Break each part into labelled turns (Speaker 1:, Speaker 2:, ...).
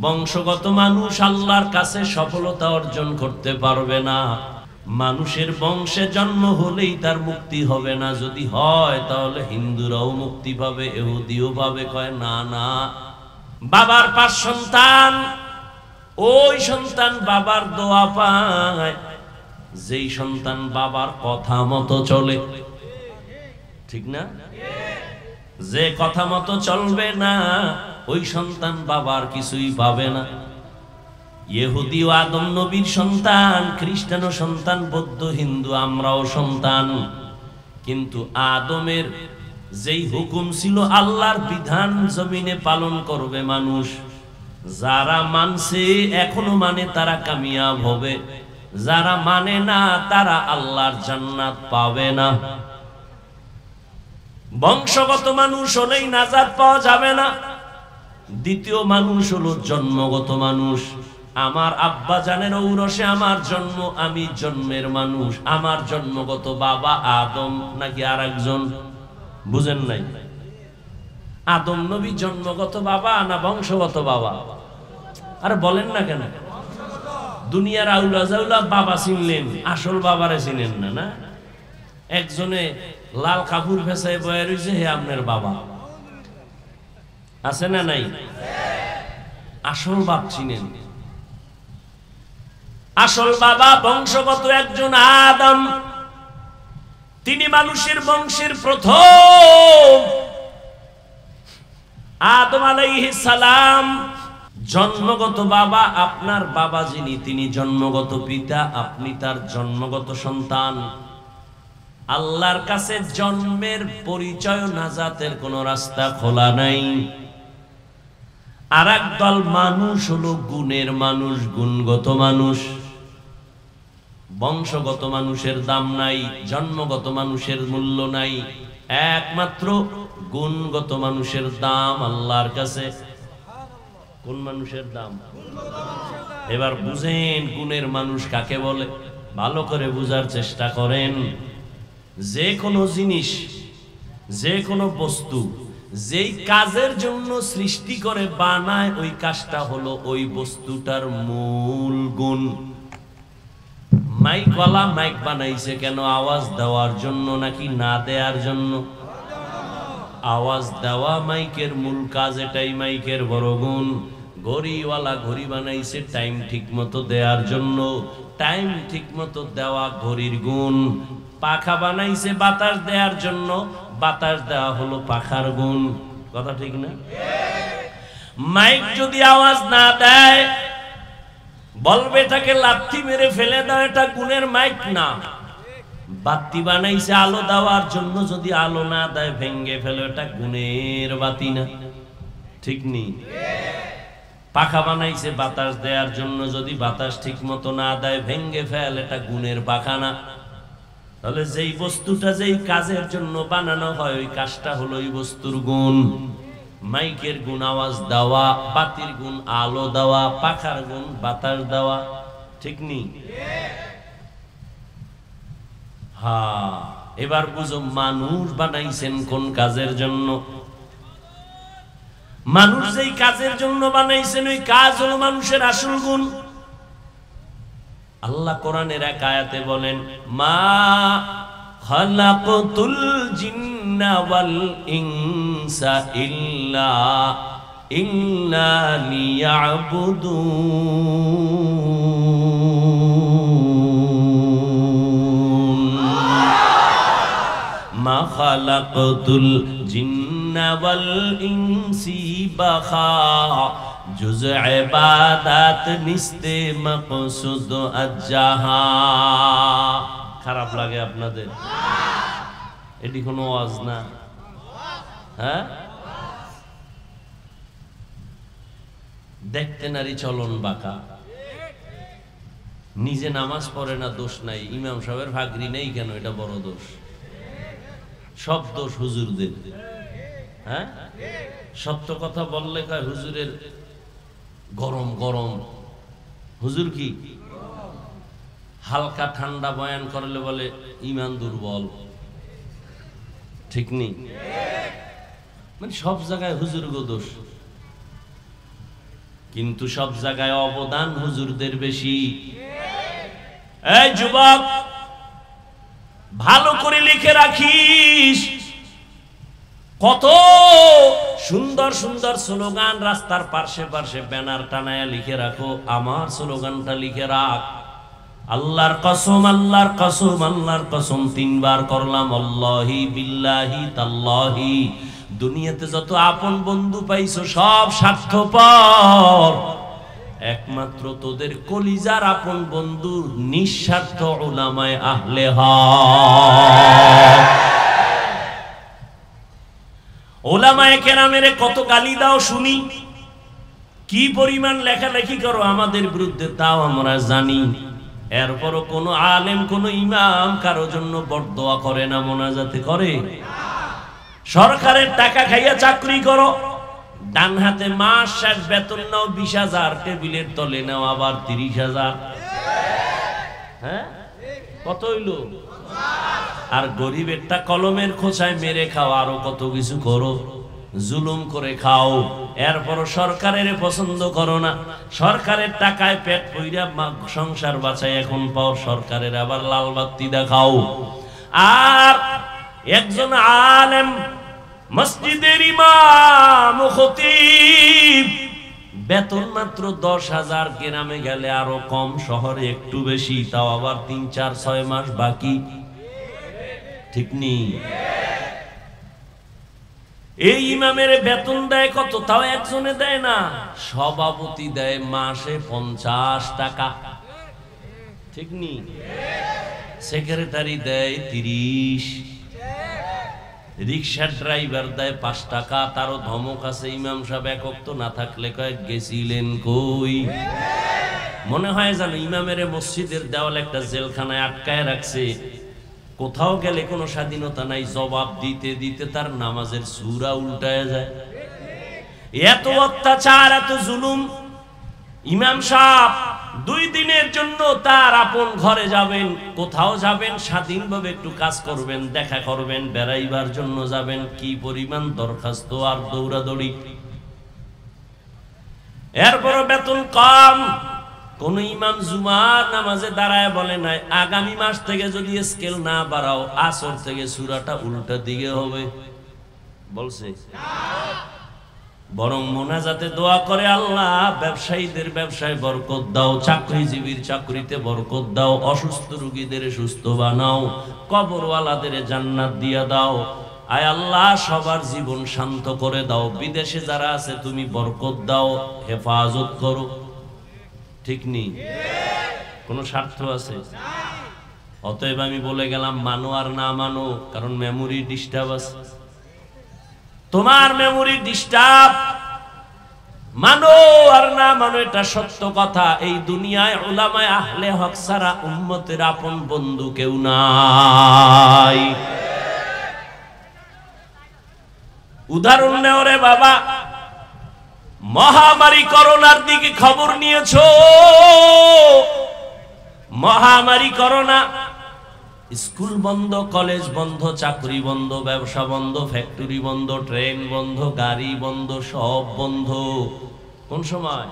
Speaker 1: বংশগত মানুষ আল্লাহর কাছে সফলতা অর্জন করতে পারবে না। মানুষের বংশে জন্ম হলেই তার মুক্তি হবে না, যদি হয় তাহলে হিন্দুরাও মুক্তি পাবে, ইহুদিও পাবে। কয় না না, বাবার 5 সন্তান, ওই সন্তান বাবার দোয়া পায়, যেই সন্তান বাবার কথা মতো চলে। ঠিক না? যে কথা মতো চলবে না ওই সন্তান বাবার কিছুই পাবে না। ইহুদি ও আদম নবীর সন্তান, খ্রিস্টান ও সন্তান, বৌদ্ধ হিন্দু আমরাও সন্তান। কিন্তু আদমের যেই হুকুম ছিল আল্লাহর বিধান জমিনে পালন করবে মানুষ, যারা মানছে এখনো মানে তারা কামিয়াব হবে, যারা মানে না তারা আল্লাহর জান্নাত পাবে না। বংশগত মানুষ হলেই নাজাত পাওয়া যাবে না। দ্বিতীয় মানুষ হলো জন্মগত মানুষ। আমার আব্বা জানের ঔরসে আমার জন্ম, আমি জন্মের মানুষ। আমার জন্মগত বাবা আদম নাকি আর একজন? বুঝেন নাই? আদম নবী জন্মগত বাবা না বংশগত বাবা? আরে বলেন না কেন? দুনিয়ার আউলা জাউলা বাবা চিনলেন, আসল বাবারে চিনেন না। না, একজনে লাল কাপড় ফেসায় বয়ে রয়েছে, হে আপনার বাবা। আছে না নাই? আসল বাপ চিনেন? আসল বাবা বংশগত একজন আদম, তিনি মানুষের বংশের প্রথম। আদম আলাইহিস সালাম জন্মগত বাবা। আপনার বাবা যিনি, তিনি জন্মগত পিতা, আপনি তার জন্মগত সন্তান। আল্লাহর কাছে জন্মের পরিচয়, নাজাতের কোন রাস্তা খোলা নাই। আর একদল মানুষ হলো গুণের মানুষ, গুণগত মানুষ। বংশগত মানুষের দাম নাই, জন্মগত মানুষের মূল্য নাই, একমাত্র গুণগত মানুষের দাম আল্লাহর কাছে। কোন মানুষের দাম? এবার বুঝেন গুণের মানুষ কাকে বলে, ভালো করে বুঝার চেষ্টা করেন। যে কোনো জিনিস, যে কোনো বস্তু যেই কাজের জন্য সৃষ্টি করে বানায়, ওই কাজটা হলো ওই বস্তুটার মূল গুণ। মাইকওয়ালা মাইক বানাইছে কেন? আওয়াজ দেওয়ার জন্য নাকি না দেওয়ার জন্য? আওয়াজ দেওয়া মাইকের মূল কাজ, এটাই মাইকের বড় গুণ। ঘড়িওয়ালা ঘড়ি বানাইছে টাইম ঠিক মতো দেওয়ার জন্য, টাইম ঠিক মতো দেওয়া ঘড়ির গুণ। পাখা বানাইছে বাতাস দেওয়ার জন্য, বাতাস দেওয়া হলো পাখার গুণ। কথা ঠিক না? মাইক যদি আওয়াজ না দেয়, বলবে এটাকে লাথি মেরে ফেলে দাও, এটা গুণের মাইক না। বাতি বানাইছে আলো দেওয়ার জন্য, যদি আলো না দেয় ভেঙ্গে ফেলো, এটা গুণের বাতি না। ঠিক নেই? পাখা বানাইছে বাতাস দেওয়ার জন্য, যদি বাতাস ঠিক মতো না দেয় ভেঙ্গে ফেল, এটা গুণের পাখা না। তাহলে যেই বস্তুটা যেই কাজের জন্য বানানো হয়, ওই কাজটা হলো ওই বস্তুর গুণ। মাইকের গুণ আওয়াজ দেওয়া, বাতির গুণ আলো দেওয়া, পাখার গুণ বাতাস দেওয়া। ঠিক নেই? হ্যাঁ, এবার বুঝো মানুষ বানাইছেন কোন কাজের জন্য। মানুষ যেই কাজের জন্য বানাইছেন, ওই কাজ হলো মানুষের আসল গুণ। আল্লাহ কোরআনের এক আয়াতে বলেন, মা খালাকতুল জিন্না ওয়াল ইনসা ইল্লা লিয়াবুদুন। মা খালাকতুল জিন্না ওয়াল ইনসি বাখা, জুজ ইবাদত নিস্তে মকসুদ আজ্জাহা। খারাপ লাগে আপনাদের? এটি কোনো ওয়াজ না। হ্যাঁ, দেখতে নারী চলন বাঁকা, নিজে নামাজ পড়ে না, দোষ নাই। ইমাম সাহেবের ভাগরি নেই কেন? এটা বড় দোষ। সব দোষ হুজুরদের। হ্যাঁ, সত্য কথা বললে কয় হুজুরের গরম গরম। হুজুর কি হালকা ঠান্ডা বয়ান করলে বলে ইমান দুর্বল। ঠিক নেই? মানে সব জায়গায় হুজুর গো দোষ। কিন্তু সব জায়গায় অবদান হুজুরদের বেশি। এই যুবক, ভালো করে লিখে রাখিস, কত সুন্দর সুন্দর স্লোগান রাস্তার পাশে পাশে ব্যানার টানায় লিখে রাখো। আমার স্লোগানটা লিখে রাখ, আল্লাহর কসম, আল্লাহর কসম, আল্লাহর কসম 3 বার করলাম, আল্লাহি বিল্লাহি তাল্লাহি। দুনিয়াতে যত আপন বন্ধু পাইছো সব স্বার্থপর, একমাত্র তোদের কলিজার আপন বন্ধু নিঃস্বার্থ উলামায়ে আহলে হক। উলামায়ে কেরামের কত গালি দাও শুনি, কি পরিমাণ লেখালেখি করো আমাদের বিরুদ্ধে তাও আমরা জানি। এরপরও কোন আলেম কোন ইমাম কারো জন্য বরদোয়া করে না, মোনাজাতে করে? সরকারের টাকা খাইয়া চাকরি করো, ডান হাতে মাস শেষ বেতন নাও 20,000, টেবিলের তলে নাও আবার 30,000। হ্যাঁ, কত হইল? আর গরিবেরটা কলমের খোঁচায় মেরে খাও, আরো কত কিছু করো, জুলুম করে খাও। এরপরও সরকারের পছন্দ করো না, সরকারের টাকায় পেট পইরা সংসার বাঁচায় এখন পাও, সরকারের আবার লাল বাতি দেখাও। আর একজন আলেম, মসজিদের ইমাম, খতিব, বেতন মাত্র 10,000, গ্রামে গেলে আরো কম, শহরে একটু বেশি, তাও আবার 3, 4, 6 মাস বাকি। ঠিক নেই? এই ইমামের বেতন দেয় কত? তাও একজনে দেয় না, সভাপতি দেয় মাসে 50 টাকা। ঠিক নেই? সেক্রেটারি দেয় 30, রিক্সার ড্রাইভার দেয় 5 টাকা। তারও ধমক আছে, ইমাম সাহেব একক তো না থাকলে কয়েক গেছিলেন কই? মনে হয় জানো ইমামের মসজিদের দেওয়াল একটা জেলখানায় আটকায় রাখছে, কোথাও গেলে কোনো স্বাধীনতা নাই, জবাব দিতে দিতে তার নামাজের সূরা উল্টায় যায়। এত অত্যাচার, এত জুলুম। ইমাম সাহেব 2 দিনের জন্য তার আপন ঘরে যাবেন, কোথাও যাবেন, স্বাধীনভাবে একটু কাজ করবেন, দেখা করবেন, বেড়াইবার জন্য যাবেন, কি পরিমাণ দরখাস্ত আর দৌড়াদৌড়ি। এরপর বেতন কম। কোন ইমাম জুমার নামাজে দাঁড়ায় বলে নাই, আগামী মাস থেকে যদি স্কেল না বাড়াও, আসর থেকে সূরাটা উল্টা দিকে হবে, বলছে? বরং মোনাজাতে দোয়া করে, আল্লাহ ব্যবসায়ীদের ব্যবসায় বরকত দাও, চাকরিজীবীর চাকরিতে বরকত দাও, অসুস্থ রোগীদের সুস্থ বানাও, কবরওয়ালাদের জান্নাত দিয়া দাও। আয় আল্লাহ সবার জীবন শান্ত করে দাও, বিদেশে যারা আছে তুমি বরকত দাও, হেফাজত করো। ঠিক নেই? কোন স্বার্থ আছে? অতএব আমি বলে গেলাম, মানো আর না মানো, কারণ মেমোরি ডিস্টার্ব আছে। তোমার মেমোরি ডিস্টার্ব, মানো আর না মানো এটা সত্য কথা। এই দুনিয়ায় উলামায়ে আহলে হক ছাড়া উম্মতের আপন বন্ধু কেউ নাই। উদাহরণ নেও রে বাবা, মহামারী করোনার দিকে খবর নিয়েছো? মহামারী করোনা, স্কুল বন্ধ, কলেজ বন্ধ, চাকরি বন্ধ, ব্যবসা বন্ধ, ফ্যাক্টরি বন্ধ, ট্রেন বন্ধ, গাড়ি বন্ধ, সব বন্ধ। কোন সময়?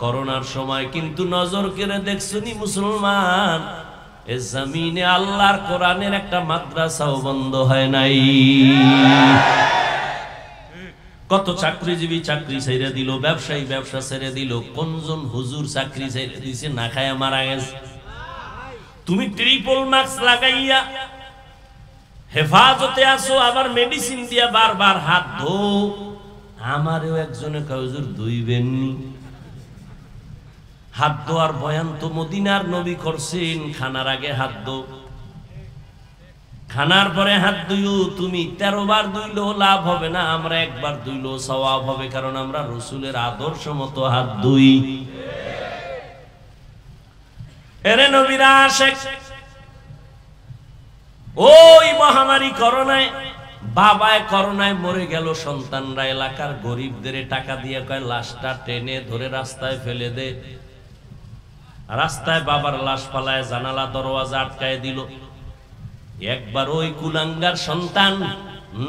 Speaker 1: করোনার সময়। কিন্তু নজর কেড়ে দেখছনি মুসলমান, এ জমিনে আল্লাহর কোরআনের একটা মাদ্রাসাও বন্ধ হয় নাই। কত চাকরিজীবী চাকরি ছেড়ে দিল, ব্যবসায়ী ব্যবসা ছেড়ে দিল, কোনজন হুজুর চাকরি ছেড়ে দিছে না খায়া মারা গেছে। তুমি ট্রিপল মাস্ক লাগাইয়া হেফাজতে আসো, আবার মেডিসিন দিয়া বারবার হাত ধো। আমারও একজনে কয় হুজুর ধুইবেননি। হাত ধোয়ার বয়ান তো মদিনার নবী করছেন, খানার আগে হাত ধো, খানার পরে হাত ধুইও। তুমি 13 বার ধুইলেও লাভ হবে না, আমরা একবার ধুইলেও সওয়াব হবে, কারণ আমরা রসুলের আদর্শ মতো হাত ধুই। এরে নবীরা আশেক। ওই মহামারী করোনায়, বাবায় করোনায় মরে গেল, সন্তানরা এলাকার গরিবদের টাকা দিয়ে কয় লাশটা টেনে ধরে রাস্তায় ফেলে দে। রাস্তায় বাবার লাশ পালায়, জানালা দরওয়াজা আটকায় দিল। একবার ওই কুলাঙ্গার সন্তান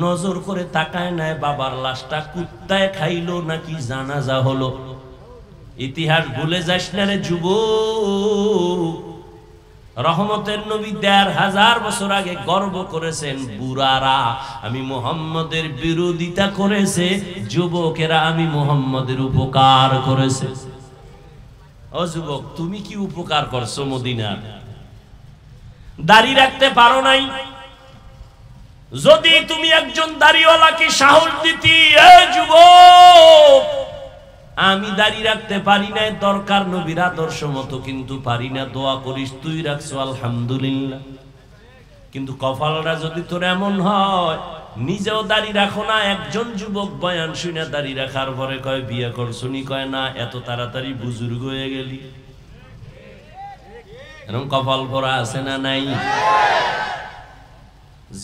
Speaker 1: নজর করে তাকায় নাই বাবার লাশটা কুত্তায় খাইলো নাকি জানাজা হলো। ইতিহাস ভুলে যাস না রে যুবক। রহমতের নবী ১৫০০ বছর আগে গর্ব করেছেন, বুড়ারা আমি মুহাম্মদের বিরোধিতা করেছে, যুবকেরা আমি মুহাম্মদের উপকার করেছে। ও যুবক, তুমি কি উপকার করছো মদিনার? দাড়ি রাখতে পারো নাই। যদি তুমি একজন দাড়িওয়ালাকে সাহস দিতি, এ যুবক আমি দাড়ি রাখতে পারি না, দরকার নবীর আদর্শ মতো, কিন্তু পারি না, দোয়া করিস, তুই রাখছো আলহামদুলিল্লাহ। কিন্তু কপালটা যদি তোর এমন হয়, নিজেও দাড়ি রাখো না, একজন যুবক বয়ান শুনে দাড়ি রাখার পরে কয় বিয়ে করছুনি, কয় না এত তাড়াতাড়ি বুজুর্গ হয়ে গেলি। এরকম কপাল পরা আছে না নাই?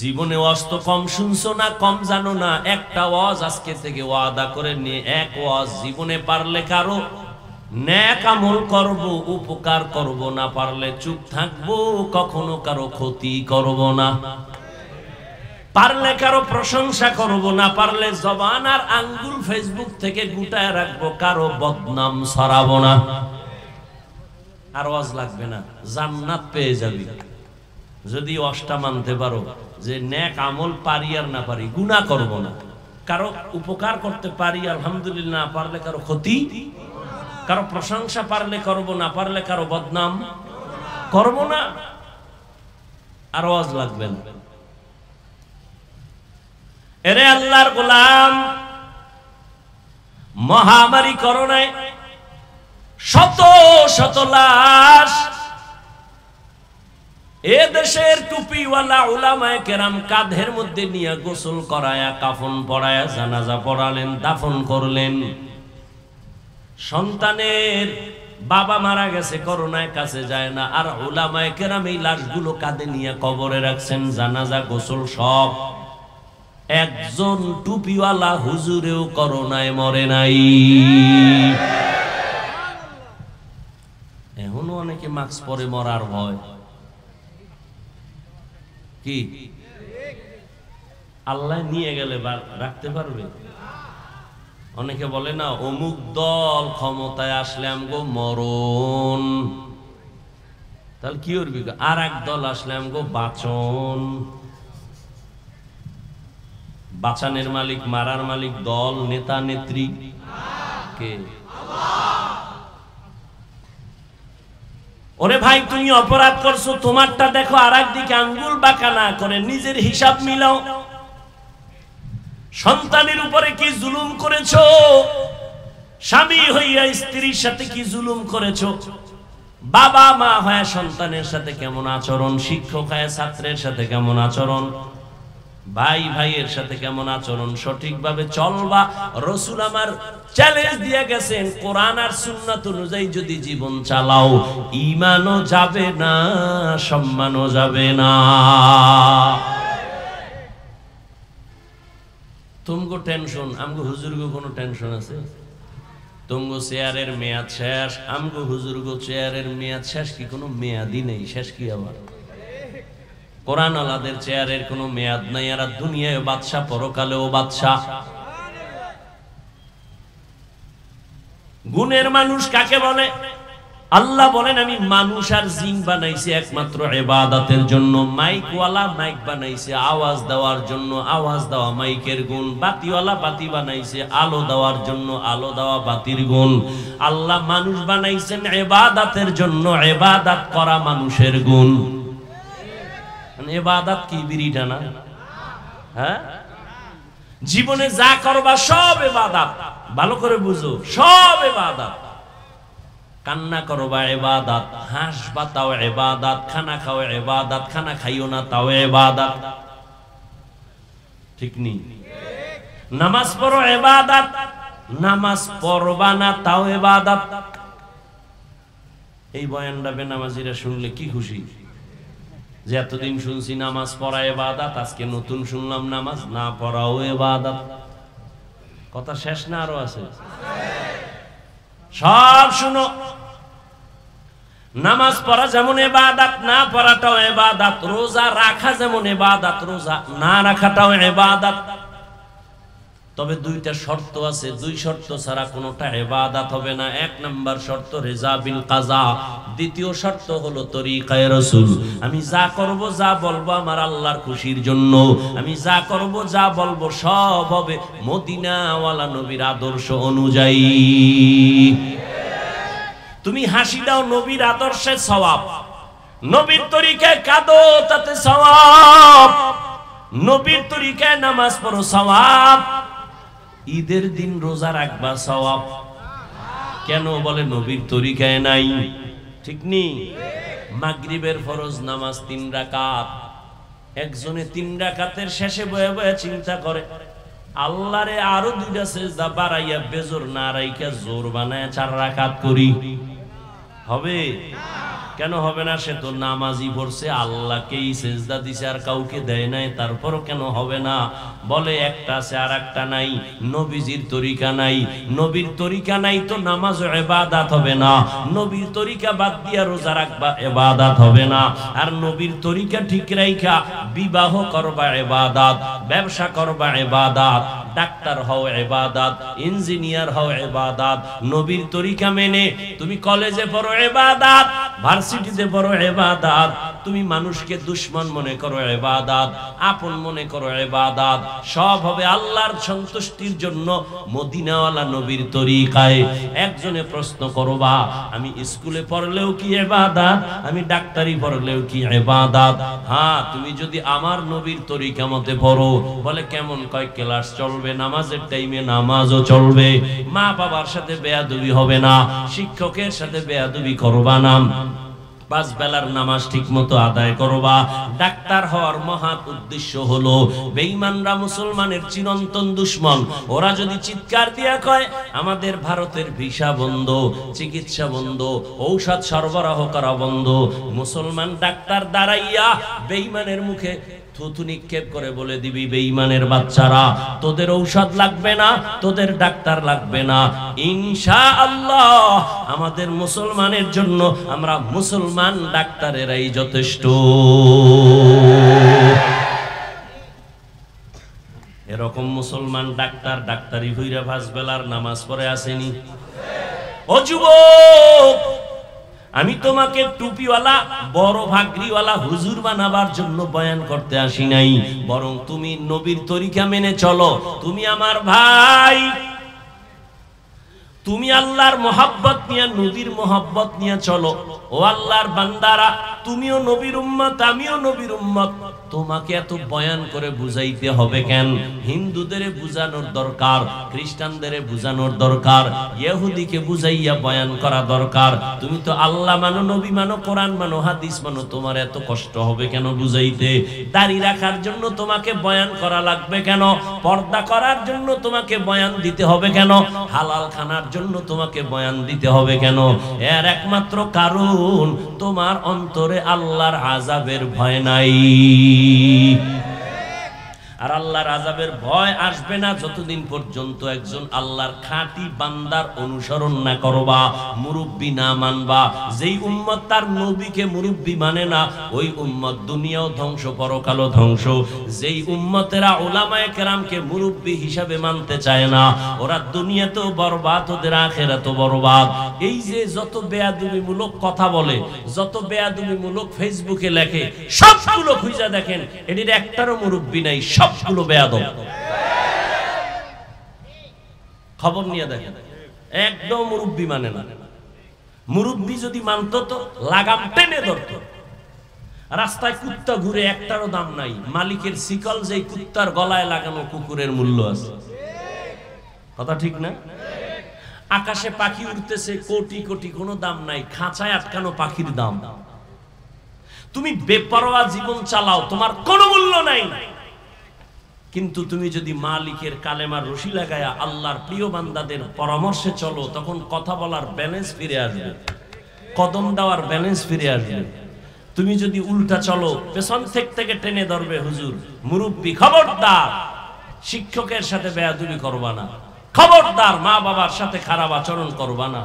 Speaker 1: জীবনে ওয়াজ তো কম শুনছো না, কম জানো না। একটা ওয়াজ আজকে থেকে ওয়াদা করে নিয়ে, এক ওয়াজ জীবনে পারলে কারো নেক আমল করব, উপকার করব, না পারলে চুপ থাকবো, কখনো কারো ক্ষতি করব না। পারলে কারো প্রশংসা করব, না পারলে জবান আর আঙ্গুল ফেসবুক থেকে গুটায় রাখবো, কারো বদনাম ছড়াবো না। আর ওয়াজ লাগবে না, জান্নাত পেয়ে যাবি যদি ওয়াজটা মানতে পারো যে নেক আমল পারি আর না পারি, গুনাহ করব না, কারো উপকার করতে পারি আলহামদুলিল্লাহ, না পারলে কারো ক্ষতি, কারো প্রশংসা পারলে করব, না পারলে কারো বদনাম করব না। আর ওয়াজ লাগবে না। এরে আল্লাহর গোলাম, মহামারী করোনায় শত শত লাশ এ দেশের টুপিওয়ালা উলামায়ে কেরাম কাঁধের মধ্যে নিয়ে গোসল করায়া, কাফন পরায়া, জানাজা পড়ালেন, দাফন করলেন। সন্তানের বাবা মারা গেছে, করোনায় কাছে যায় না, আর উলামায়ে কেরাম এই লাশগুলো কাঁধে নিয়ে কবরে রাখছেন, জানাজা গোসল সব। একজন টুপিওয়ালা হুজুরেও করোনায় মরে নাই। এখনো অনেকে মাস্ক পরে মরার ভয়। কি আল্লাহ নিয়ে গেলে রাখতে পারবে? অনেকে বলে না, অমুক দল ক্ষমতায় আসলে আমগো মরণ, তাহলে কি করবি? আর এক দল আসলে আমগো বাঁচন। বাঁচানের মালিক, মারার মালিক দল, নেতা নেত্রী কে? ওরে ভাই, তুমি অপরাধ করছো, তোমারটা দেখো, আর একদিকে আঙ্গুল বাঁকা না করে নিজের হিসাব মিলাও। সন্তানের উপরে কি জুলুম করেছো? স্বামী হইয়া স্ত্রীর সাথে কি জুলুম করেছো? বাবা মা হয়ে সন্তানের সাথে কেমন আচরণ? শিক্ষক হয়ে ছাত্রের সাথে কেমন আচরণ? ভাই ভাইয়ের সাথে কেমন আচরণ? সঠিকভাবে চলবা। রাসূল আমার চ্যালেঞ্জ দিয়ে গেছেন, কোরআন আর সুন্নাত অনুযায়ী যদি জীবন চালাও, ঈমানও যাবে না, সম্মানও যাবে না। তুমগো টেনশন, আমগো হুজুরগো কোনো টেনশন আছে? তুমগো চেয়ারের মেয়াদ শেষ, আমগো হুজুরগো চেয়ারের মেয়াদ শেষ কি? কোনো মেয়াদই নেই। শেষ কি আবার? কোরআন আলাদের চেয়ারের কোনো মেয়াদ নাই। এরা দুনিয়ায় বাদশা, পরকালেও বাদশা। গুণের মানুষ কাকে বলে? আল্লাহ বলেন, আমি মানুষ আর জিন বানাইছি একমাত্র ইবাদতের জন্য। মাইকওয়ালা মাইক বানাইছে আওয়াজ দেওয়ার জন্য, আওয়াজ দেওয়া মাইকের গুণ। বাতিওয়ালা বাতি বানাইছে আলো দেওয়ার জন্য, আলো দেওয়া বাতির গুণ। আল্লাহ মানুষ বানাইছেন ইবাদতের জন্য, ইবাদত করা মানুষের গুণ। ইবাদত কি বিড়ি টানা? হ্যাঁ, জীবনে যা করবা সব ইবাদত। ভালো করে বুঝো, সব ইবাদত। কান্না করবা ইবাদত, হাসবা তাও ইবাদত, খানা খাও ইবাদত, খানা খাইও না তাও ইবাদত। ঠিক নি? নামাজ পড়ো ইবাদত, নামাজ পড়বা না তাও ইবাদত। এই বয়ানটা বেনামাজিরা শুনলে কি খুশি যে এতদিন শুনছি নামাজ পড়া ইবাদত, আজকে নতুন শুনলাম নামাজ না পড়াও ইবাদত। কথা শেষ না আরো আছে? সব শুনো। নামাজ পড়া যেমন ইবাদত, না পড়াটাও ইবাদত। রোজা রাখা যেমন ইবাদত, রোজা না রাখাটাও ইবাদত। তবে দুইটা শর্ত আছে, দুই শর্ত ছাড়া কোনোটা ইবাদত হবে না। এক নাম্বার শর্ত রিজা বিল কাজা, দ্বিতীয় শর্ত হলো তরিকায়ে রাসূল। আমি যা করব যা বলবো আমার আল্লাহর খুশির জন্য। আমি যা করব যা বলবো সব হবে মদিনাওয়ালা নবীর আদর্শ অনুযায়ী। তুমি হাসি দাও নবীর আদর্শে সওয়াব, নবীর তরিকায় কাঁদো তাতে সওয়াব, নবীর তরিকায় নামাজ পড়ো সওয়াব, ঈদের দিন রোজা রাখবা সওয়াব। কেন বলে নবীর তরিকায় নাই, ঠিক নেই। মাগরিবের ফরজ নামাজ 3 রাকাত, একজনে 3 রাকাতের শেষে বয়ে বয়ে চিন্তা করে আল্লাহরে আরো 2টা সেজদা বাড়াইয়া বেজোর না রাইখা জোর বানায় 4 রাকাত করি, হবে? কেন হবে না? সে তো নামাজই পড়ছে, আল্লাহকেই সেজদা দিছে আর কাউকে দেয় নাই, তারপরও কেন হবে না? বলে একটা আছে আর একটা নাই, নবীজির তরিকা নাই। নবীর তরিকা নাই তো নামাজ ইবাদত হবে না, নবীর তরিকা বাদ দিয়া রোজা রাখবা ইবাদত হবে না। আর নবীর তরিকা ঠিক রাইখা বিবাহ করবা ইবাদত, ব্যবসা করবা ইবাদত, ডাক্তার হও ইবাদত, ইঞ্জিনিয়ার হও ইবাদত। নবীর তরিকা মেনে তুমি কলেজে পড়ো ইবাদত, ভার্সিটিতে পড়ো ইবাদত, তুমি মানুষকে দুশমন মনে করো ইবাদত, আপন মনে করো ইবাদত, সব হবে আল্লাহর সন্তুষ্টির জন্য মদিনাওয়ালা নবীর তরিকায়। একজনে প্রশ্ন করবা আমি স্কুলে পড়লেও কি ইবাদত, আমি ডাক্তারি পড়লেও কি ইবাদত? হ্যাঁ, তুমি যদি আমার নবীর তরিকা মতে পড়ো। বলে কেমন? কয় ক্লাস চলবে, নামাজের টাইমে নামাজও চলবে, মা বাবার সাথে বেয়াদবি হবে না, শিক্ষকের সাথে বেয়াদবি করবা না, 5 বেলার নামাজ ঠিক মতো আদায় করবা। ডাক্তার হওয়ার মহৎ উদ্দেশ্য হলো বেঈমানরা মুসলমানের চিরন্তন দুশমন। ওরা যদি চিৎকার দিয়া কয় আমাদের ভারতের ভিসা বন্ধ, চিকিৎসা বন্ধ, ঔষধ সরবরাহ করা বন্ধ, মুসলমান ডাক্তার দাঁড়াইয়া বেঈমানের মুখে থুতু নিক্ষেপ করে বলে দিবি বেঈমানের বাচ্চারা তোদের ঔষধ লাগবে না, তোদের ডাক্তার লাগবে না, ইনশাআল্লাহ আমাদের মুসলমানের জন্য আমরা মুসলমান ডাক্তারেরাই যথেষ্ট। এরকম মুসলমান ডাক্তার ডাক্তারি হইরা 5 বেলার নামাজ পড়ে আসেনি? ও যুবক, আমি তোমাকে টুপিওয়ালা বড় ভাগরিওয়ালা হুজুর বানাবার জন্য বয়ান করতে আসি নাই, বরং তুমি নবীর তরিকা মেনে চলো। তুমি আমার ভাই, তুমি আল্লাহর মোহাব্বত নিয়ে নবীর মোহাব্বত নিয়ে চলো। ও আল্লাহর বান্দারা, তুমিও নবীর উম্মত, আমিও নবীর উম্মত। তোমাকে এত বয়ান করে বুঝাইতে হবে কেন? হিন্দুদের বুঝানোর দরকার, খ্রিস্টানদের বুঝানোর দরকার, ইহুদিকে বুঝাইয়া বয়ান করা দরকার। তুমি তো আল্লাহ মানো, নবী মানো, কোরআন মানো, হাদিস মানো, তোমার এত কষ্ট হবে কেন বুঝাইতে? দাড়ি রাখার জন্য তোমাকে বয়ান করা লাগবে কেন? পর্দা করার জন্য তোমাকে বয়ান দিতে হবে কেন? হালাল খানার জন্য তোমাকে বয়ান দিতে হবে কেন? এর একমাত্র কারণ তোমার অন্তরে আল্লাহর আযাবের ভয় নাই। আর আল্লাহর আযাবের ভয় আসবে না যতদিন পর্যন্ত একজন আল্লাহর খাঁটি বান্দার অনুসরণ না করবা, মুরব্বি না মানবা। যেই উম্মত তার নবীকে মুরব্বি মানে না, ওই উম্মত দুনিয়াও ধ্বংস, পরকালও ধ্বংস। যেই উম্মতেরা উলামায়ে কেরামকে মুরব্বি হিসাবে মানতে চায় না, ওরা দুনিয়াতেও বরবাদ, ওদের আখিরাতেও বরবাদ। এই যে যত বেয়াদবিমূলক কথা বলে, যত বেয়াদবিমূলক ফেসবুকে লেখে, সবগুলো খুঁজে দেখেন এটির একটারও মুরব্বি নাই, সবগুলো বেয়াদব। খবর নিয়ে দেখেন, একদম মুরব্বি মানে না। মুরব্বি যদি মানতো তো লাগাম টেনে ধরত। রাস্তায় কুত্তা ঘুরে, একটারও দাম নাই। মালিকের শিকল যে কুত্তার গলায় লাগানো কুকুরের মূল্য আছে। কথা ঠিক না? আকাশে পাখি উড়তেছে কোটি কোটি, কোনো দাম নাই। খাঁচায় আটকানো পাখির দাম। তুমি বেপরোয়া জীবন চালাও, তোমার কোনো মূল্য নাই। কিন্তু তুমি যদি মালিকের কালেমার রশি লাগায়া আল্লাহর প্রিয় বান্দাদের পরামর্শে চলো, তখন কথা বলার ব্যালেন্স ফিরে আসবে, কদম দেওয়ার ব্যালেন্স ফিরে আসবে। তুমি যদি উল্টা চলো, পেছন থেকে টেনে ধরবে হুজুর, মুরব্বি। খবরদার শিক্ষকের সাথে বেয়াদবি করবা না, খবরদার মা বাবার সাথে খারাপ আচরণ করবা না।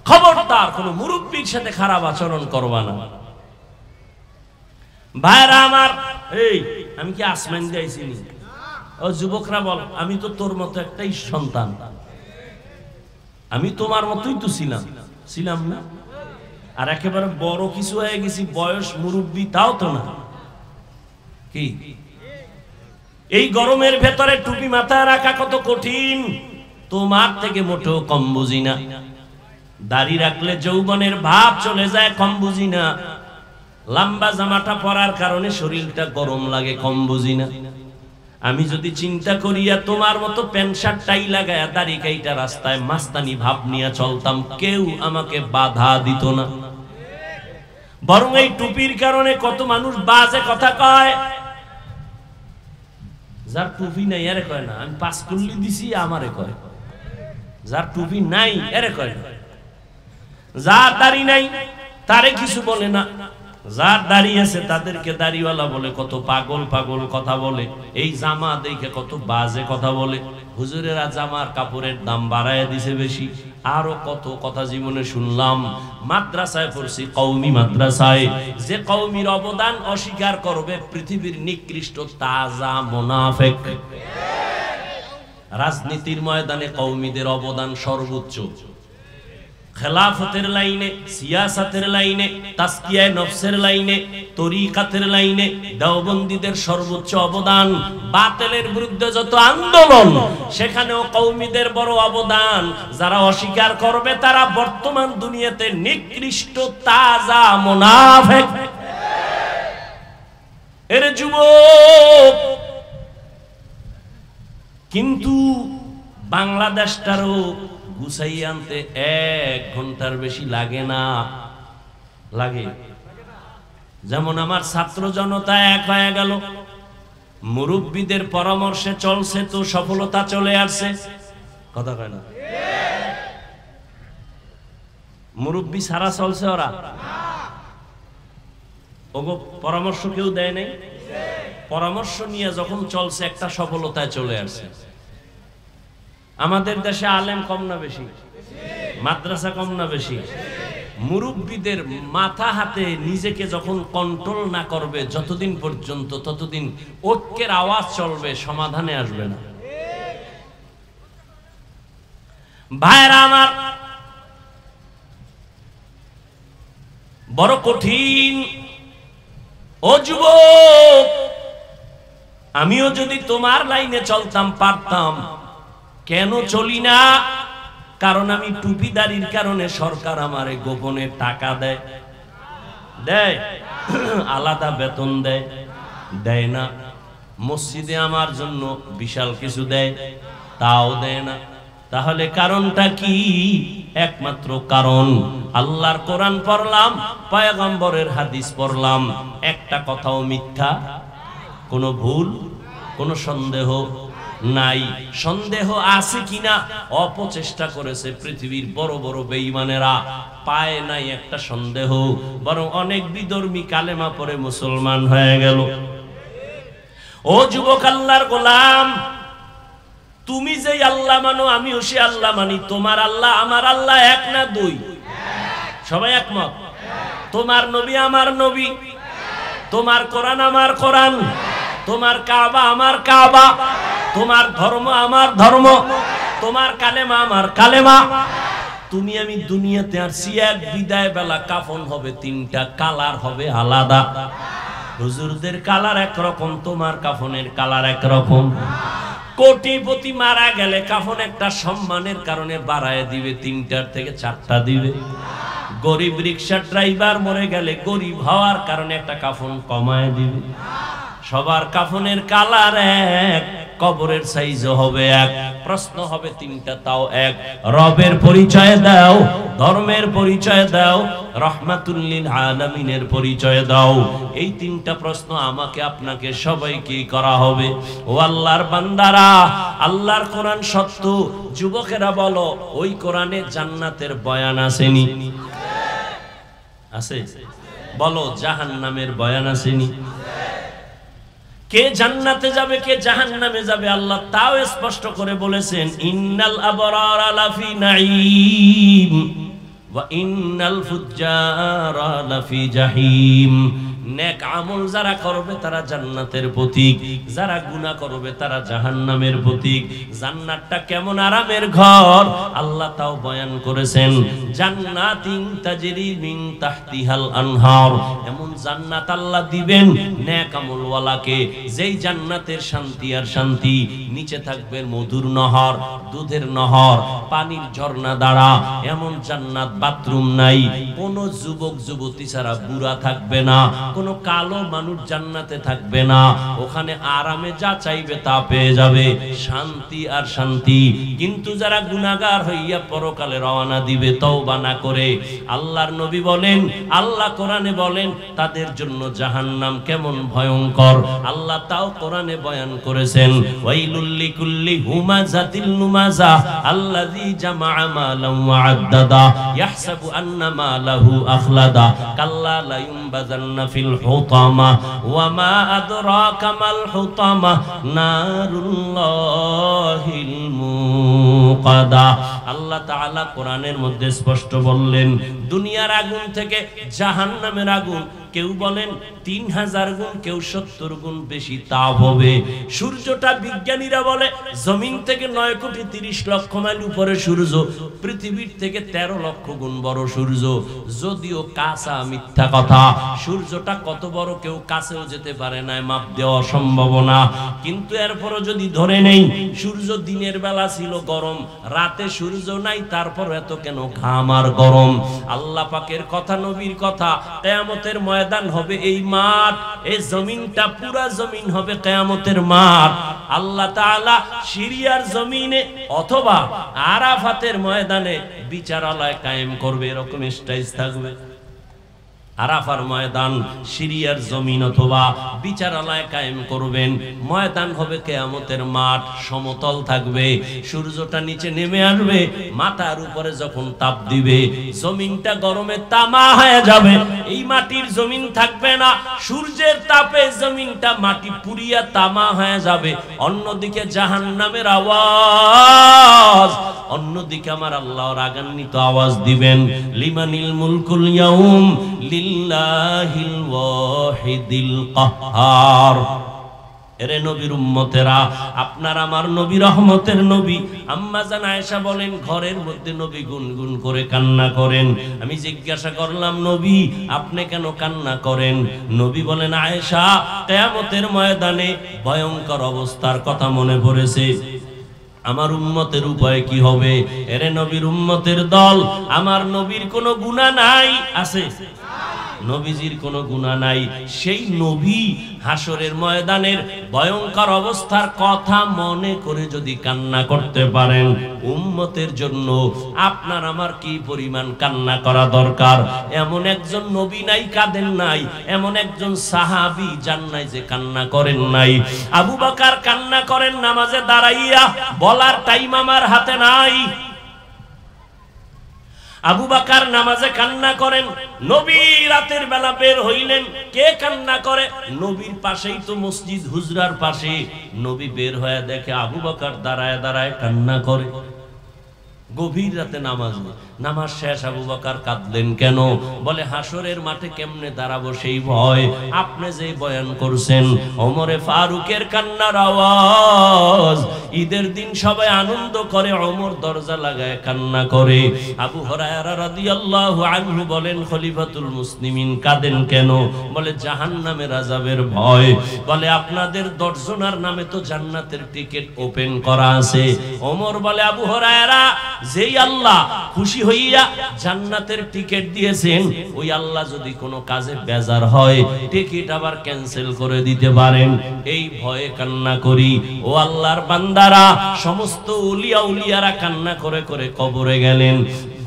Speaker 1: খবরদার কোন মুরব্বীর সাথে খারাপ আচরণ করবা না। ভাইরা আমার, এই আমি কি আসমান দিয়েছি? ও যুবকরা বল, আমি তো তোর মতো একটাই সন্তান, আমি তোমার মতোই তো ছিলাম না? আর একেবারে বড় কিছু হয়ে গেছি, বয়স মুরব্বী, তাও তো না। কি এই গরমের ভেতরে টুপি মাথায় রাখা কত কঠিন, তোমার থেকে মোটেও কম বুঝি না। দাড়ি রাখলে যৌবনের ভাব চলে যায়, কম বুঝি না। লম্বা জামাটা পরার কারণে শরীরটা গরম লাগে, কম বুঝি না। আমি যদি চিন্তা করিয়া তোমার মতো প্যান্ট শার্ট টাই লাগায়া দাড়ি কাইটা রাস্তায় মাস্তানি ভাব নিয়ে চলতাম, কেউ আমাকে বাধা দিত না। বরং এই টুপির কারণে কত মানুষ বাজে কথা কয়। যার টুপি নাই এরে কয় না, আমি পাস করলি দিছি আমারে কয়। যার টুপি নাই এরে কয় না। যার দাড়ি নাই তারে কিছু বলে না, যার দাড়ি আছে তাদেরকে দাড়িওয়ালা বলে, কত পাগল পাগল কথা বলে। এই জামা দেখে কত বাজে কথা বলে, হুজুরেরা জামার কাপড়ের দাম বাড়ায় দিছে বেশি, আরো কত কথা জীবনে শুনলাম। মাদ্রাসায় পড়ছি, কওমি মাদ্রাসায়, যে কওমির অবদান অস্বীকার করবে পৃথিবীর নিকৃষ্ট তাজা মুনাফিক। রাজনীতির ময়দানে কওমিদের অবদান সর্বোচ্চ। খেলাফতের লাইনে, সিয়াসাতের লাইনে, তাসকিয়ায়ে নফসের লাইনে, তরিকাতের লাইনে দেওবন্দীদের সর্বোচ্চ অবদান। বাতিলের বিরুদ্ধে যত আন্দোলন, সেখানেও কওমিদের বড় অবদান। যারা অস্বীকার করবে তারা বর্তমান দুনিয়াতে নিকৃষ্ট তাজা মুনাফিক। এর যুবক, কিন্তু বাংলাদেশটারও গুছাই আনতে 1 ঘন্টার বেশি লাগে না। লাগে? যেমন আমার ছাত্র জনতা এক হয়ে গেল, মুরব্বীদের পরামর্শে চলছে, তো সফলতা চলে আসছে। কথা কয় না? মুরব্বী সারা চলছে ওরা? ওগো পরামর্শ কেউ দেয় নাই? পরামর্শ নিয়ে যখন চলছে একটা সফলতায় চলে আসছে। আমাদের দেশে আলেম কম না বেশি? মাদ্রাসা কম না বেশি? মুরব্বীদের মাথা হাতে নিজেকে যখন কন্ট্রোল না করবে যতদিন পর্যন্ত, ততদিন ঐক্যের আওয়াজ চলবে, সমাধানে আসবে না। ভাইরা আমার, বড় কঠিন। ও যুবক, আমিও যদি তোমার লাইনে চলতাম পারতাম। কেন চলি না? কারণ আমি টুপিদারির কারণে সরকার আমারে গোপনে টাকা দেয়, আলাদা বেতন দেয় না। মসজিদে আমার জন্য বিশাল কিছু দেয়, তাও দেয় না। তাহলে কারণটা কি? একমাত্র কারণ, আল্লাহর কোরআন পড়লাম, পয়গম্বরের হাদিস পড়লাম, একটা কথাও মিথ্যা, কোনো ভুল, কোনো সন্দেহ নাই। সন্দেহ আছে কিনা অপচেষ্টা করেছে পৃথিবীর বড় বড় বেঈমানেরা, পায় নাই একটা সন্দেহ। বরং অনেক বিধর্মী কালেমা পড়ে মুসলমান হয়ে গেল। ও যুবক, আল্লাহর গোলাম, তুমি যে আল্লাহ মানো, আমিও সে আল্লাহ মানি। তোমার আল্লাহ আমার আল্লাহ এক না দুই? সবাই একমত? তোমার নবী আমার নবী, তোমার কোরআন আমার কোরআন, তোমার কাবা আমার কাবা, তোমার ধর্ম আমার ধর্ম, তোমার কালেমা আমার কালেমা। তুমি আমি দুনিয়াতে আসছি, এক বিদায় বেলা কাফন হবে 3টা, কালার হবে আলাদা। হুজুরদের কালার একরকম, তোমার কাফনের কালার একরকম। কোটিপতি মারা গেলে কাফন একটা সম্মানের কারণে বাড়ায় দিবে, 3টার থেকে 4টা দিবে। গরিব রিক্সা ড্রাইভার মরে গেলে গরিব হওয়ার কারণে একটা কাফন কমায় দিবে। সবার কাফনের কালার এক, কবরের সাইজও হবে এক, প্রশ্ন হবে 3টা, তাও এক। রবের পরিচয় দাও, ধর্মের পরিচয় দাও, রাহমাতুল লিল আলামিনের পরিচয় দাও। এই 3টা প্রশ্ন আমাকে আপনাকে সবাইকে করা হবে। ও আল্লাহর বান্দারা, আল্লাহর কোরআন সত্য। যুবকেরা বলো, ওই কোরআনে জান্নাতের বয়ান আসেনি? আছে? বলো, জাহান্নামের বয়ান আসেনি? কে জান্নাতে যাবে, কে জাহান্নামে যাবে, আল্লাহ তাও স্পষ্ট করে বলেছেন, ইন্নাল আবরারা লাফি নাঈম। ওয়া ইন্নাল ফুজ্জারা লাফি জাহিম। নেক আমল যারা করবে তারা জান্নাতের প্রতীক, যারা গুনাহ করবে তারা জাহান্নামের প্রতীক। জান্নাতটা কেমন আরামের ঘর আল্লাহ তাও বয়ান করেছেন। জান্নাতিন তাজরি মিন তাহতিহাল আনহার, এমন জান্নাত আল্লাহ দিবেন নেক আমলওয়ালাকে, যেই জান্নাতের শান্তি আর শান্তি, নিচে থাকবে মধুর নহর, দুধের নহর, পানির ঝর্ণা দ্বারা। এমন জান্নাত বাথরুম নাই, কোন যুবক যুবতী ছাড়া বুড়া থাকবে না, কোন কালো মানুষ জান্নাতে থাকবে না। ওখানে আরামে যা চাইবে তা পেয়ে যাবে, শান্তি আর শান্তি। কিন্তু যারা গুনাহগার হইয়া পরকালে রওনা দিবে তওবা না করে, আল্লাহর নবী বলেন, আল্লাহ কোরআনে বলেন তাদের জন্য জাহান্নাম কেমন ভয়ঙ্কর, আল্লাহ তাও কোরআনে বয়ান করেছেন। ওয়াইলুল লিকুল্লি হুমাযাতিল লুমাযা আল্লাযী জামাআ মালান ওয়া আদ্দাদা ইয়াহসাবু আন্না মালাহু আখলাদা কাল্লা লা ইউনবাযান্না ফিল হুতামা ওয়া মা আদরাকা মাল হুতামা নারুল্লাহিল মুকাদা। আল্লাহ তাআলা কোরআনের মধ্যে স্পষ্ট বললেন, দুনিয়ার আগুন থেকে জাহান্নামের আগুন কেউ বলেন 3000 গুণ, কেউ 70 গুণ বেশি তাপ হবে। সূর্যটা বিজ্ঞানীরা বলে জমিন থেকে 9 কোটি 30 লক্ষ মাইল উপরে সূর্য, পৃথিবীর থেকে 13 লক্ষ গুণ বড় সূর্য। যদিও কাঁচা মিথ্যা কথা, সূর্যটা কত বড় কেউ কাছেও যেতে পারে না, মাপ দেওয়া সম্ভব না। কিন্তু এরপরও যদি ধরে নেই সূর্য দিনের বেলা ছিল গরম, রাতে সূর্য নাই, তারপর এত কেন ঘাম আর গরম? আল্লাহ পাকের কথা, নবীর কথা, কিয়ামতের ময়দান হবে এই মাঠ, এই জমিনটা পুরা জমিন হবে কিয়ামতের মাঠ। আল্লাহ তাআলা সিরিয়ার জমিনে অথবা আরাফাতের ময়দানে বিচারালয় কায়েম করবে, এরকম স্টেজ থাকবে। আরাফার ময়দান, সিরিয়ার জমিন অথবা বিচারালয় কায়েম করবেন। ময়দান হবে কিয়ামতের মাঠ, সমতল থাকবে, সূর্যটা নিচে নেমে আসবে, মাথার উপরে যখন তাপ দিবে জমিনটা গরমে তামা হয়ে যাবে। এই মাটির জমিন থাকবে না, সূর্যের তাপে জমিনটা মাটি পুড়িয়া তামা হয়ে যাবে। অন্যদিকে জাহান্নামের আওয়াজ, অন্যদিকে আমার আল্লাহ রাগান্বিত আওয়াজ দিবেন, লিমানিল মুলকুল ইয়াউম লিল্লাহিল ওয়াহিদিল কাহ্হার। এরে নবীর উম্মতেরা, আপনার আমার নবী রহমতের নবী। আম্মা জান আয়েশা বলেন, ঘরের মধ্যে নবী গুনগুন করে কান্না করেন। আমি জিজ্ঞাসা করলাম, নবী আপনি কেন কান্না করেন? নবী বলেন, আয়েশা, কিয়ামতের ময়দানে ভয়ঙ্কর অবস্থার কথা মনে পড়েছে। আমার উম্মতের উপায় কি হবে? এরে নবীর উম্মতের দল, আমার নবীর কোনো গুনাহ নাই, আছে? নবীজির কোনো গুনাহ নাই। সেই নবী হাসরের ময়দানের ভয়ঙ্কর অবস্থার কথা মনে করে যদি কান্না করতে পারেন, উম্মতের জন্য আপনার আমার কি পরিমাণ কান্না করা দরকার। এমন একজন নবী নাই কাঁদেন নাই, এমন একজন সাহাবী যান নাই যে কান্না করেন নাই। আবু বকর কান্না করেন নামাজে দাঁড়াইয়া, বলার টাইম আমার হাতে নাই। আবু বকর নামাজে কান্না করেন। নবী রাতের বেলা বের হইলেন, কে কান্না করে? নবীর পাশেই তো মসজিদ, হুজরার পাশে। নবী বের হয়ে দেখে আবু বকর দাঁড়ায় দাঁড়ায় কান্না করে। গভীর রাতে নামাজ শেষ, আবু বকর কাঁদলেন কেন? বলে হাসরের মাঠে কেমনে দাঁড়াবো সেই ভয়। আপনি যে বয়ান করছেন, ওমরে ফারুকের কান্নার আওয়াজ। ঈদের দিন সবাই আনন্দ করে, ওমর দরজা লাগায় কান্না করে। আবু হুরায়রা রাদিয়াল্লাহু আনহু বলেন, খলিফাতুল মুসলিমিন কাঁদেন কেন? বলে জাহান্নামের আযাবের ভয়। বলে আপনাদের 10 জনের নামে তো জান্নাতের টিকিট ওপেন করা আছে। ওমর বলে, আবু হুরায়রা, যেই আল্লাহ খুশি হইয়া জান্নাতের টিকিট দিয়েছেন, ওই আল্লাহ যদি কোনো কাজে বেজার হয় টিকিট আবার ক্যান্সেল করে দিতে পারেন। এই ভয়ে কান্না করি। ও আল্লাহর বান্দারা, সমস্ত উলিয়া উলিয়ারা কান্না করে করে কবরে গেলেন।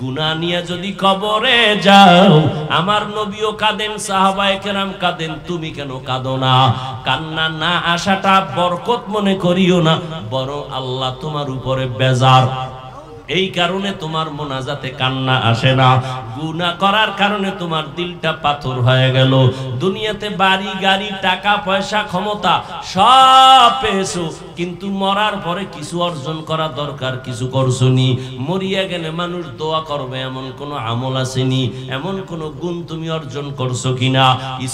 Speaker 1: গুনাহ নিয়ে যদি কবরে যাও, আমার নবীও কাঁদেন, সাহাবায়ে কেরাম কাঁদেন, তুমি কেন কাঁদো না? কান্না না আসাটা বরকত মনে করিও না, বরং আল্লাহ তোমার উপরে বেজার। এই কারণে তোমার মোনাজাতে কান্না আসে না। গুনাহ করার কারণে তোমার দিলটা পাথর হয়ে গেল। দুনিয়াতে বাড়ি গাড়ি টাকা পয়সা ক্ষমতা সব পেয়েছো, কিন্তু মরার পরে কিছু অর্জন করা দরকার, কিছু করছনি। মরিয়া গেলে মানুষ দোয়া করবে এমন কোন আমল আসেনি, এমন কোন গুণ তুমি অর্জন করছো কিনা?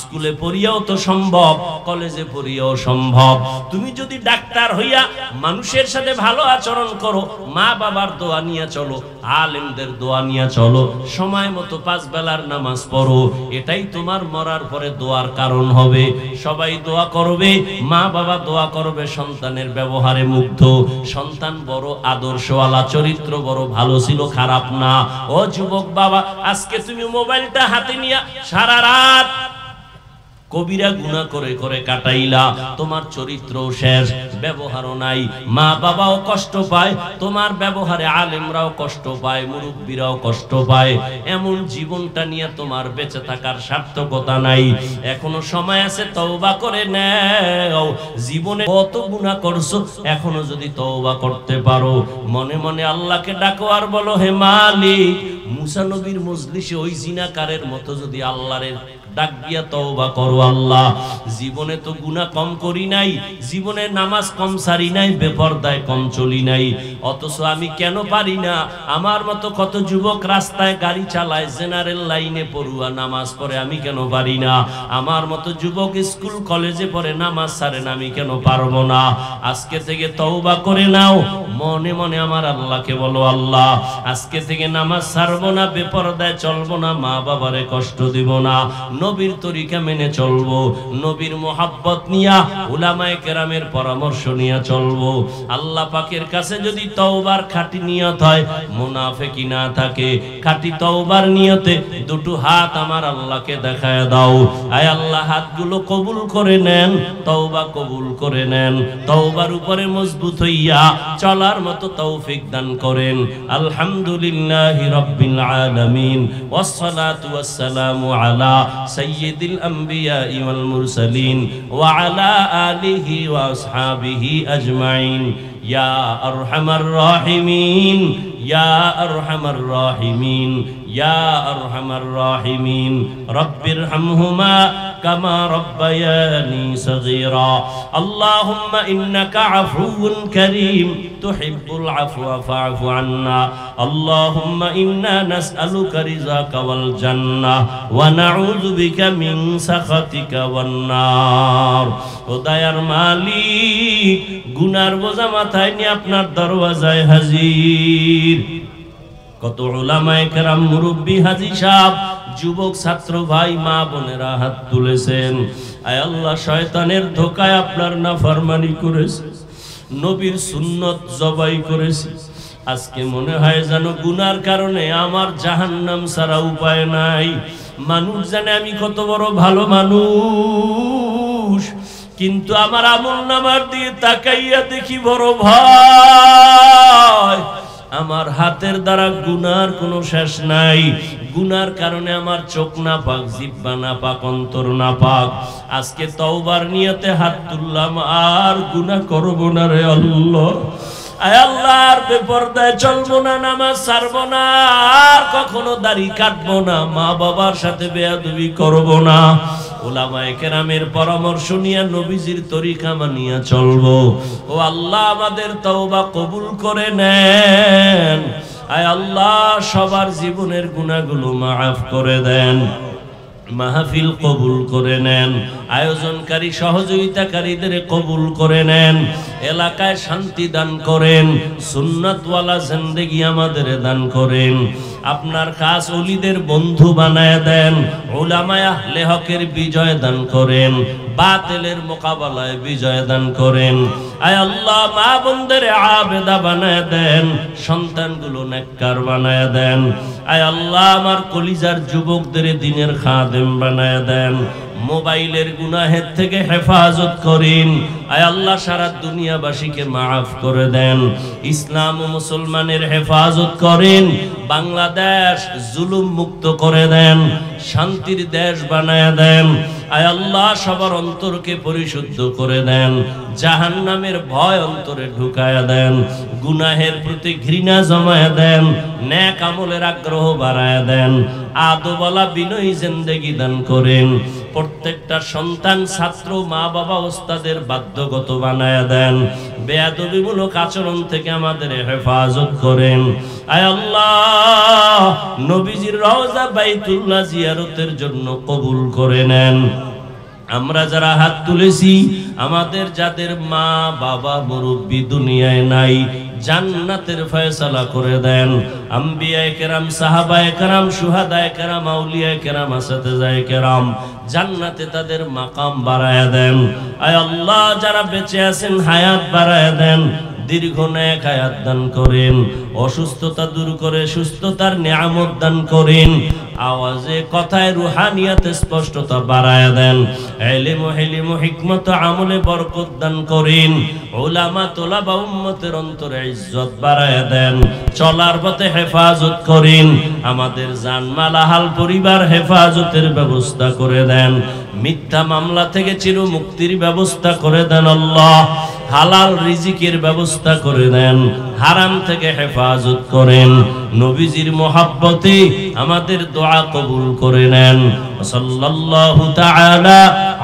Speaker 1: স্কুলে পড়িয়াও তো সম্ভব, কলেজে পড়িয়াও সম্ভব। তুমি যদি ডাক্তার হইয়া মানুষের সাথে ভালো আচরণ করো, মা বাবার দোয়া নিয়ে চলো, আলেমদের দোয়া নিয়ে চলো, সময় মতো 5 বেলার নামাজ পড়ো, এটাই তোমার মরার পরে দোয়ার কারণ হবে। সবাই দোয়া করবে, মা বাবা দোয়া করবে সন্তানের ব্যবহারে মুগ্ধ, সন্তান বড় আদর্শওয়ালা, চরিত্র বড় ভালো ছিল, খারাপ না। ও যুবক বাবা, আজকে তুমি মোবাইলটা হাতে নিয়ে সারা রাত কবিরা গুনাহ করে করে কাটাইলা, তোমার চরিত্র শেষ, ব্যবহারও নাই, মা বাবাও কষ্ট পায়, তোমার ব্যবহারে আলেমরাও কষ্ট পায়, মুরব্বীরাও কষ্ট পায়। এমন জীবনটা নিয়ে তোমার বেঁচে থাকার সার্থকতা নাই। এখনো সময় আছে, তওবা করে নাও। জীবনে কত গুনাহ করছো, এখনো যদি তওবা করতে পারো, মনে মনে আল্লাহকে ডাকো আর বলো, হে মালিক, মুসা নবীর মজলিসে ওই জিনাকারের মতো যদি আল্লাহর ডাক দিয়া তওবা করো। আল্লাহ, জীবনে তো গুনাহ কম করি নাই, জীবনে নামাজ কম সারি নাই, বেপরদায় কম চলি নাই, অথচ আমি কেন পারি না? আমার মতো কত যুবক রাস্তায় গাড়ি চালায়, জেনারেল লাইনে পড়ুয়া, নামাজ পড়ে, আমি কেন পারি না? আমার মতো যুবক স্কুল কলেজে পড়ে, নামাজ ছাড়ে না, আমি কেন পারবো না? আজকে থেকে তওবা করে নাও, মনে মনে আমার আল্লাহকে বলো, আল্লাহ আজকে থেকে নামাজ ছাড়বো না, বেপরদায় চলবো না, মা বাবারে কষ্ট দিব না, নবীর তরিকা মেনে চলবো, নবীর মোহাব্বত নিয়া, উলামায়ে কেরামের পরামর্শ নিয়ে চলবো। আল্লাহ পাকের কাছে যদি তওবার খাঁটি নিয়ত হয়, মুনাফিকি না থাকে, খাঁটি তওবার নিয়তে দুটো হাত আমার আল্লাহকে দেখায় দাও। আয় আল্লাহ, হাতগুলো কবুল করে নেন, তওবা কবুল করে নেন, তওবার উপরে মজবুত হইয়া চলার মতো তৌফিক দান করেন। আলহামদুলিল্লাহি রাব্বিল আলামিন, ওয়াসসালাতু ওয়াসসালামু আলা সাইয়্যিদিল আম্বিয়া ওয়াল মুরসালিন ওয়া আলা আলিহি ওয়া আসহাবিহি আজমাইন। ইয়া আরহামার রাহিমিন, ইয়া আরহামার রাহিমিন, ইয়া আরহামার রাহিমিন। রব্বিরহামহুমা কামা রব্বায়ানি সগীরা। আল্লাহুম্মা ইন্নাকা আফুউন কারীম তুহিব্বুল আফওয়া ফা'ফু আন্না। আল্লাহুম্মা ইন্না নাসআলুকা রিযাকা ওয়াল জান্নাহ ওয়া নাউযু বিকা মিন সাখাতিকা ওয়ান নার। ও দয়ার মালিক, গুনার বোঝা মাথায় নিয়ে আপনার দরওয়াজায় হাজির। কত উলামায়ে কেরাম, মুরব্বী, হাজী সাহেব, যুবক, ছাত্র ভাই, মা বোনেরা হাত তুলেছেন। আয় আল্লাহ, শয়তানের ধোকায় আপনার নাফরমানি করেছে, নবীর সুন্নত জবাই করেছে। আজকে মনে হয় যেন গুনার কারণে আমার জাহান্নাম ছাড়া উপায় নাই। মানুষ জানে আমি কত বড় ভালো মানুষ, কিন্তু আমার আমলনামার দিয়ে তাকাইয়া দেখি বড় ভয়। আমার হাতের দ্বারা গুনার কোনো শেষ নাই। গুনার কারণে আমার চোখ না পাক, জিহ্বা না পাক, অন্তর না পাক। আজকে তওবার নিয়তে হাত তুললাম, আর গুনাহ করব না রে আল্লাহ। আয় আল্লাহ, আর বেপরদায় চলবো না, নামাজ ছাড়বো না, আর কখনো দাড়ি কাটবো না, মা বাবার সাথে বেয়াদবি করবো না। উলামায়ে কেরামের পরামর্শ নিয়ে নবীজির তরিকা মানিয়া চলবো। ও আল্লাহ, আমাদের তওবা কবুল করে নেন। আয় আল্লাহ, সবার জীবনের গুনাহগুলো মাফ করে দেন, মাহফিল কবুল করে নেন, আয়োজনকারী সহযোগিতাকারীদের কবুল করে নেন, এলাকায় শান্তি দান করেন, সুন্নাতওয়ালা জিন্দেগি আমাদের দান করেন। আপনার খাস ওলিদের বন্ধু বানায় দেন, উলামায়ে আহলে হকের বিজয় দান করেন, বাতিলের মোকাবেলায় বিজয় দান করেন। আয় আল্লাহ, মা বোনদের আবেদা বানায় দেন, সন্তানগুলো নেককার বানায় দেন। আয় আল্লাহ, আমার কলিজার যুবকদের দ্বীনের খাদেম বানায় দেন। মোবাইলের গুনাহের থেকে হেফাজত করেন। আয় আল্লাহ, সারা দুনিয়াবাসীকে মাফ করে দেন, ইসলাম ও মুসলমানের হেফাজত করেন, বাংলাদেশ জুলুম মুক্ত করে দেন, শান্তির দেশ বানায় দেন। আয় আল্লাহ, সবার অন্তরকে পরিশুদ্ধ করে দেন, জাহান্নামের ভয় অন্তরে ঢুকায়া দেন, গুনাহের প্রতি ঘৃণা জমায়া দেন, নেক আমলের আগ্রহ বাড়ায়া দেন, আদবওয়ালা বিনয়ী জিন্দেগি দান করেন। প্রত্যেকটা সন্তান ছাত্র মা বাবা ওস্তাদের বাধ্যগত বানায়া দেন, বেয়াদবিমূলক আচরণ থেকে আমাদের হেফাজত করেন। আয় আল্লাহ, নবীজির রওজা বাইতুল্লাহ জিয়ারতের জন্য কবুল করে নেন। আমরা যারা হাত তুলেছি, আমাদের যাদের মা বাবা মুরব্বী দুনিয়ায় নাই, জান্নাতের ফয়সালা করে দেন। আম্বিয়ায়ে কেরাম, সাহাবায়ে কেরাম, শুহাদায়ে কেরাম, আউলিয়ায়ে কেরাম, আসাতিজায়ে কেরাম, জান্নাতে তাদের মাকাম বাড়ায়া দেন। আয় আল্লাহ, যারা বেঁচে আছেন হায়াত বাড়ায়া দেন, দীর্ঘ নেক হায়াত দান করেন, অসুস্থতা দূর করে সুস্থতার নিয়ামত দান করেন, আওয়াজে কথায় রুহানিয়াতে স্পষ্টতা বাড়ায়া দেন, ইলম হিলম হিকমত আমলে বরকত দান করেন, উলামা তোলাবা উম্মতের অন্তরে ইজ্জত বাড়ায়া দেন, চলার পথে হেফাজত করেন, আমাদের জানমাল আহাল পরিবার হেফাজতের ব্যবস্থা করে দেন, মিথ্যা মামলা থেকে চির মুক্তির ব্যবস্থা করে দেন আল্লাহ, হালাল রিজিকের ব্যবস্থা করে দেন, হারাম থেকে হেফাজত করেন, নবীজির মোহাব্বতে আমাদের দোয়া কবুল করে নেন। সাল্লাল্লাহু তাআলা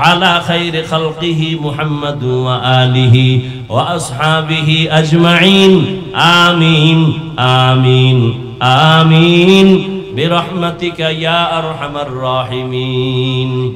Speaker 1: আলা খাইরি খালকিহি মুহাম্মাদ ওয়া আলিহি ওয়া আসহাবিহি আজমাইন। আমিন আমিন আমিন বিরহমাতিকা ইয়া আরহামার রাহিমিন।